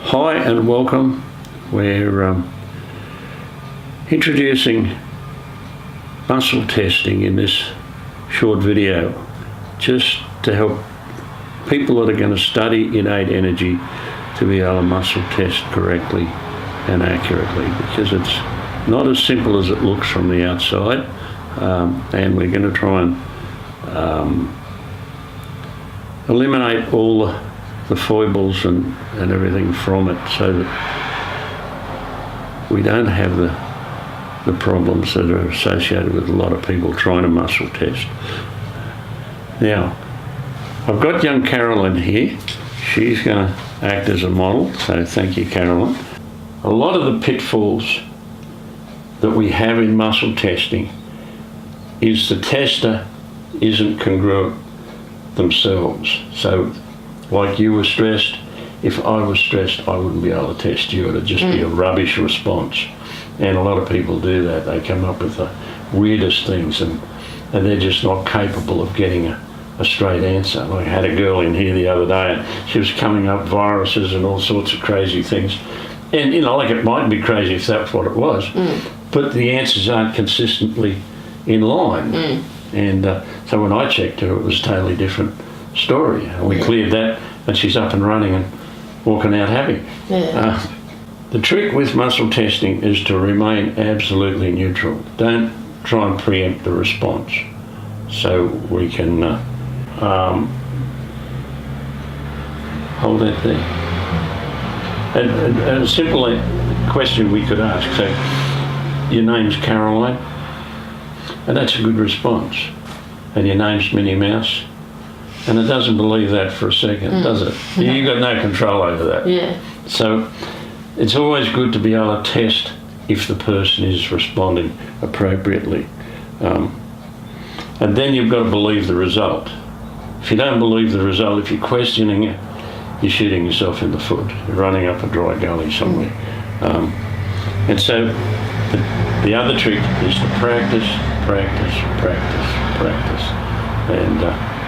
Hi and welcome. We're introducing muscle testing in this short video just to help people that are going to study innate energy to be able to muscle test correctly and accurately, because it's not as simple as it looks from the outside, and we're going to try and eliminate all the foibles and everything from it, so that we don't have the problems that are associated with a lot of people trying to muscle test. Now, I've got young Carolyn here. She's going to act as a model, so thank you, Carolyn. A lot of the pitfalls that we have in muscle testing is the tester isn't congruent themselves. So, like you were stressed, if I was stressed, I wouldn't be able to test you. It'd just be a rubbish response. And a lot of people do that. They come up with the weirdest things, and they're just not capable of getting a straight answer. Like I had a girl in here the other day, and she was coming up viruses and all sorts of crazy things. And, you know, like it might be crazy if that's what it was, but the answers aren't consistently in line. And so when I checked her, it was a totally different story. And we cleared that, and she's up and running and walking out happy. The trick with muscle testing is to remain absolutely neutral. Don't try and preempt the response. So we can hold that there. And a simple question we could ask, so your name's Caroline, and that's a good response. And your name's Minnie Mouse, and it doesn't believe that for a second, does it? No. You've got no control over that. Yeah. So it's always good to be able to test if the person is responding appropriately. And then you've got to believe the result. If you don't believe the result, if you're questioning it, you're shooting yourself in the foot. You're running up a dry gully somewhere. And so the other trick is to practice.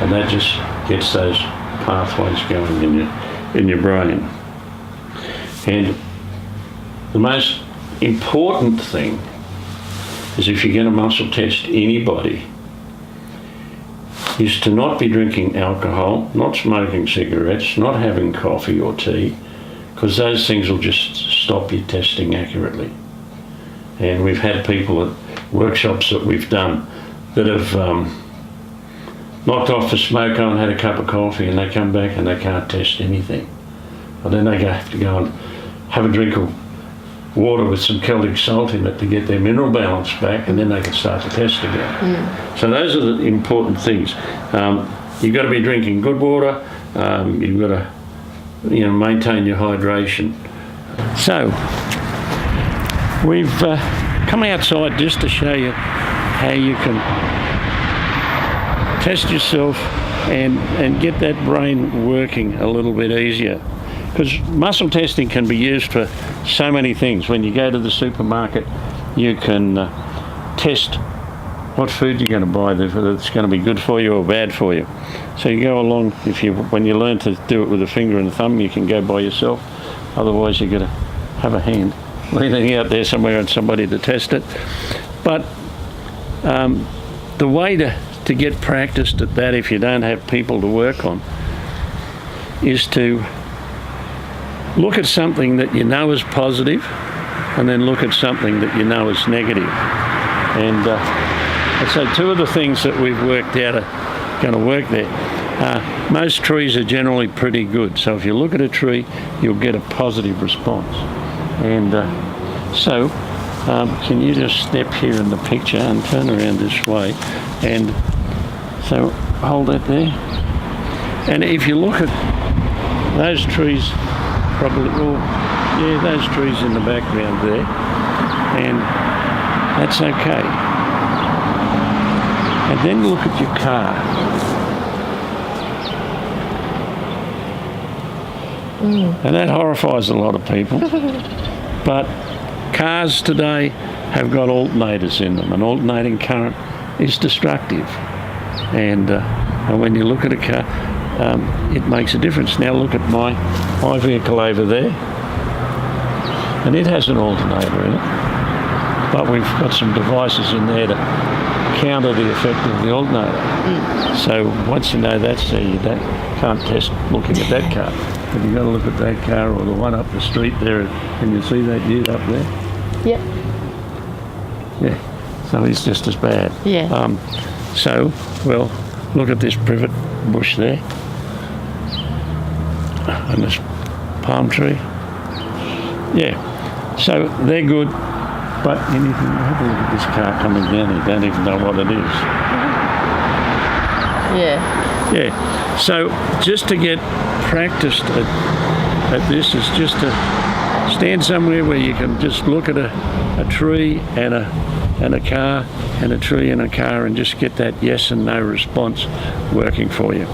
And that just gets those pathways going in your brain. And the most important thing is, if you're going to muscle test anybody, is to not be drinking alcohol, not smoking cigarettes, not having coffee or tea, because those things will just stop you testing accurately. And we've had people at workshops that we've done that have knocked off the smoke and had a cup of coffee, and they come back and they can't test anything. And then they have to go and have a drink of water with some Celtic salt in it to get their mineral balance back, and then they can start to test again. So those are the important things. You've got to be drinking good water. You've got to, maintain your hydration. So we've come outside just to show you how you can test yourself and get that brain working a little bit easier. Because muscle testing can be used for so many things. When you go to the supermarket, you can test what food you're going to buy, whether it's going to be good for you or bad for you. So you go along, when you learn to do it with a finger and a thumb, you can go by yourself. Otherwise, you've got to have a hand leaning out there somewhere and somebody to test it. But the way to get practiced at that, if you don't have people to work on, is to look at something that you know is positive, and then look at something that you know is negative. And so two of the things that we've worked out are going to work there. Most trees are generally pretty good. So if you look at a tree, you'll get a positive response. And so can you just step here in the picture and turn around this way? And so hold that there. And if you look at those trees, those trees in the background there, and that's okay. And then look at your car. And that horrifies a lot of people. But cars today have got alternators in them, and alternating current is destructive. And when you look at a car, it makes a difference. Now look at my vehicle over there. and it has an alternator in it, but we've got some devices in there to counter the effect of the alternator. So once you know that's there, you can't test looking at that car. But you've got to look at that car or the one up the street there, and you see that dude up there? Yep. Yeah, so he's just as bad. Yeah. So, well, look at this privet bush there, and this palm tree. Yeah, so they're good, but anything, have a look at this car coming down, you don't even know what it is. Yeah. Yeah, so just to get practiced at this is just to stand somewhere where you can just look at a tree and a car and a tree and a car and just get that yes and no response working for you.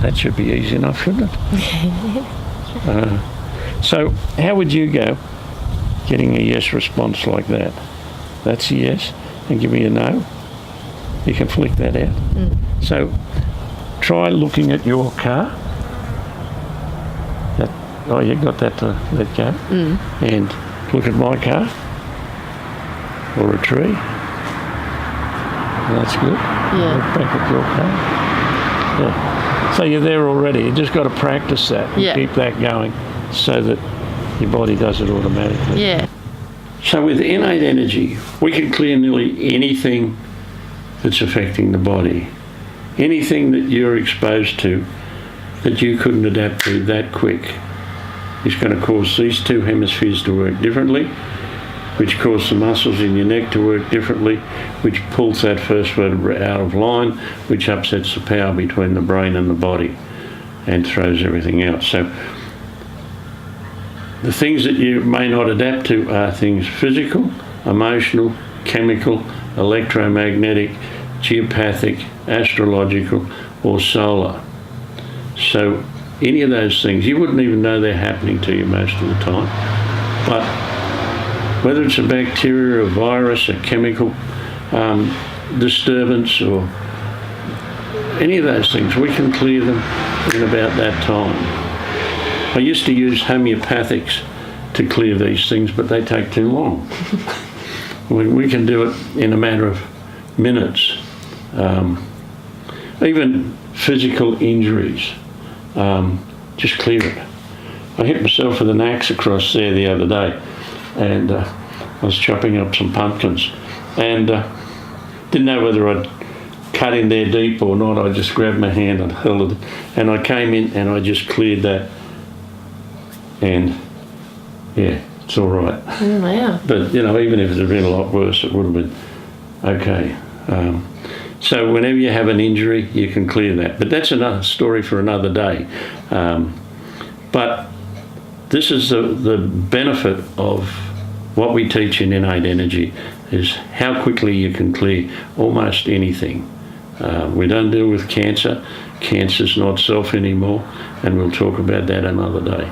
That should be easy enough, shouldn't it? So how would you go getting a yes response like that? That's a yes, and give me a no. You can flick that out. So try looking at your car. You got that to let go. And look at my car or a tree. That's good. Yeah. Look back at your car. Yeah. So you're there already. You just got to practice that and keep that going so that your body does it automatically. Yeah. So with innate energy, we can clear nearly anything that's affecting the body. Anything that you're exposed to that you couldn't adapt to that quick is going to cause these two hemispheres to work differently, which cause the muscles in your neck to work differently, which pulls that first vertebra out of line, which upsets the power between the brain and the body and throws everything out. So the things that you may not adapt to are things physical, emotional, chemical, electromagnetic, geopathic, astrological, or solar. So any of those things, you wouldn't even know they're happening to you most of the time. But whether it's a bacteria, a virus, a chemical disturbance, or any of those things, we can clear them in about that time. I used to use homeopathics to clear these things, but they take too long. We can do it in a matter of minutes. Even physical injuries, just clear it. I hit myself with an axe across there the other day, and I was chopping up some pumpkins, and didn't know whether I'd cut in there deep or not. I just grabbed my hand and held it, and I came in and I just cleared that, and yeah, it's all right. Wow. But even if it had been a lot worse, it would have been okay. So whenever you have an injury, you can clear that. But that's another story for another day. But this is the benefit of what we teach in innate energy, is how quickly you can clear almost anything. We don't deal with cancer. Cancer's not self anymore, and we'll talk about that another day.